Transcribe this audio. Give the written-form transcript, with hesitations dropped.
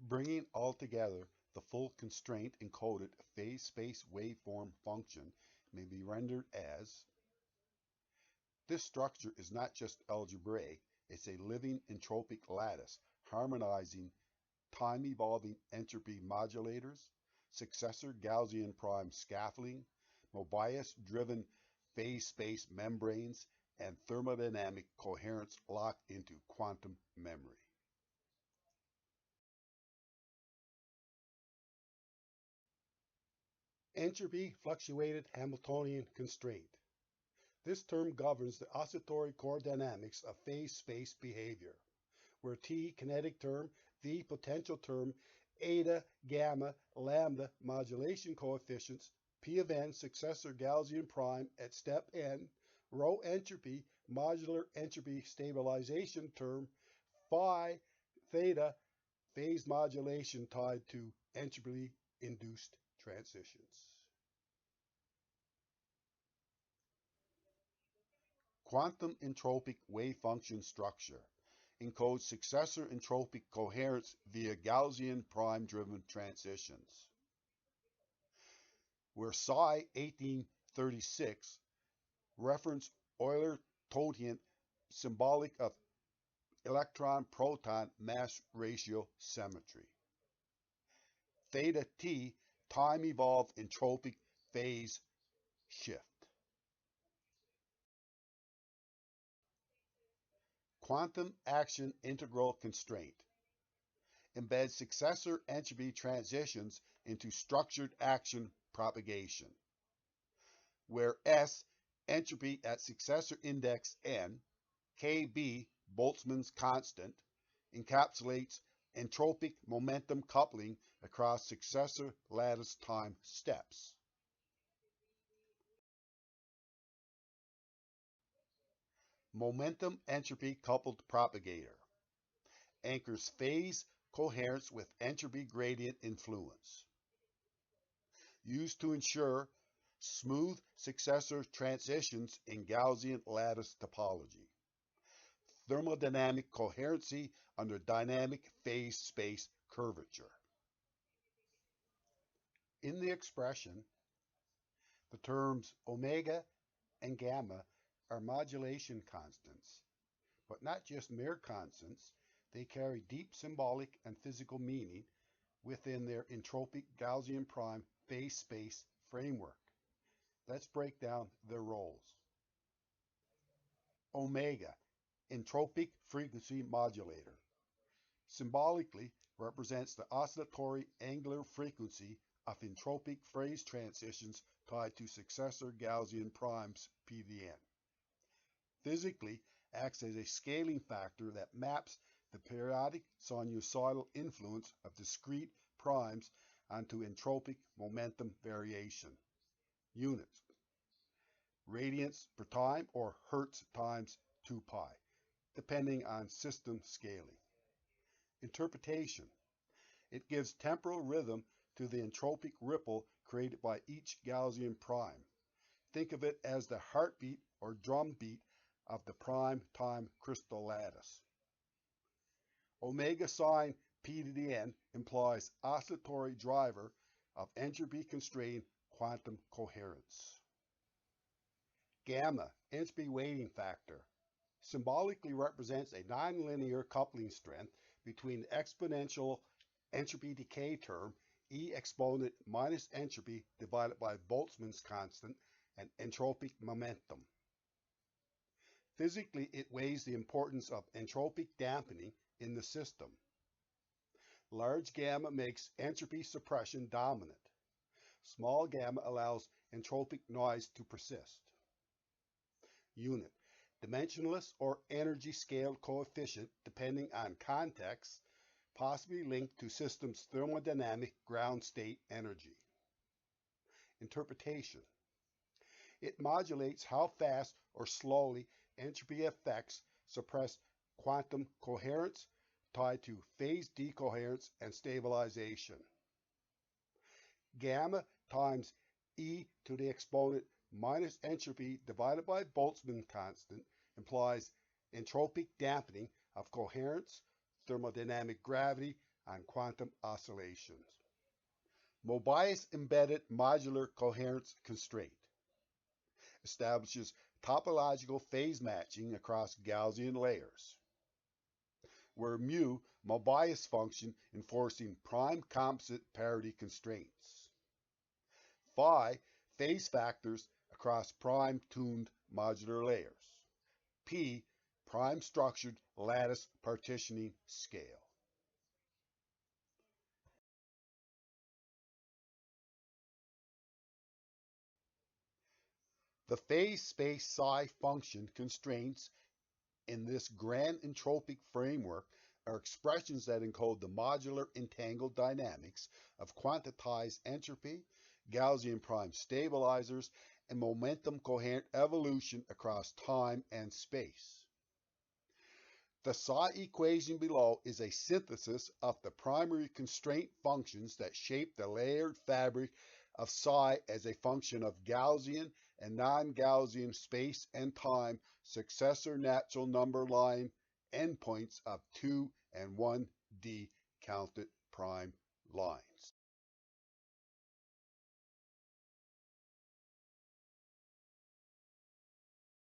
Bringing all together, the full constraint encoded phase space waveform function may be rendered as: this structure is not just algebraic, it's a living entropic lattice harmonizing time-evolving entropy modulators, successor Gaussian prime scaffolding, Mobius-driven phase space membranes, and thermodynamic coherence locked into quantum memory. Entropy fluctuated Hamiltonian constraint. This term governs the oscillatory core dynamics of phase space behavior, where T kinetic term, V potential term, eta, gamma, lambda modulation coefficients, P of n successor Gaussian prime at step n, rho entropy, modular entropy stabilization term, phi, theta, phase modulation tied to entropy-induced transitions. Quantum entropic wave function structure encodes successor entropic coherence via Gaussian prime-driven transitions. Where psi 1836 reference Euler-Totient symbolic of electron-proton mass ratio symmetry. Theta T time-evolved entropic phase shift. Quantum action integral constraint embeds successor entropy transitions into structured action propagation, where S entropy at successor index n, Kb Boltzmann's constant, encapsulates entropic momentum coupling across successor lattice time steps. Momentum entropy coupled propagator anchors phase coherence with entropy gradient influence. Used to ensure smooth successor transitions in Gaussian lattice topology. Thermodynamic coherency under dynamic phase space curvature. In the expression, the terms omega and gamma are modulation constants, but not just mere constants, they carry deep symbolic and physical meaning within their entropic Gaussian prime phase space framework. Let's break down their roles. Omega, entropic frequency modulator, symbolically represents the oscillatory angular frequency of entropic phase transitions tied to successor Gaussian primes PdN. Physically acts as a scaling factor that maps the periodic sinusoidal influence of discrete primes onto entropic momentum variation. Units: radians per time or hertz times 2 pi, depending on system scaling. Interpretation: it gives temporal rhythm to the entropic ripple created by each Gaussian prime. Think of it as the heartbeat or drum beat of the prime time crystal lattice. Omega sign P to the n implies oscillatory driver of entropy-constrained quantum coherence. Gamma, entropy weighting factor, symbolically represents a nonlinear coupling strength between the exponential entropy decay term E exponent minus entropy divided by Boltzmann's constant and entropic momentum. Physically, it weighs the importance of entropic dampening in the system. Large gamma makes entropy suppression dominant. Small gamma allows entropic noise to persist. Unit: dimensionless or energy scale coefficient depending on context, possibly linked to system's thermodynamic ground state energy. Interpretation: it modulates how fast or slowly entropy effects suppress quantum coherence tied to phase decoherence and stabilization. Gamma times e to the exponent minus entropy divided by Boltzmann constant implies entropic dampening of coherence, thermodynamic gravity on quantum oscillations. Mobius embedded modular coherence constraint establishes topological phase matching across Gaussian layers, where mu, Mobius function enforcing prime composite parity constraints. Phi, phase factors across prime tuned modular layers. P, prime structured lattice partitioning scale. The phase space psi function constraints in this grand entropic framework are expressions that encode the modular entangled dynamics of quantized entropy, Gaussian prime stabilizers, and momentum coherent evolution across time and space. The psi equation below is a synthesis of the primary constraint functions that shape the layered fabric of psi as a function of Gaussian and non-Gaussian space and time successor natural number line endpoints of 2 and 1D counted prime lines.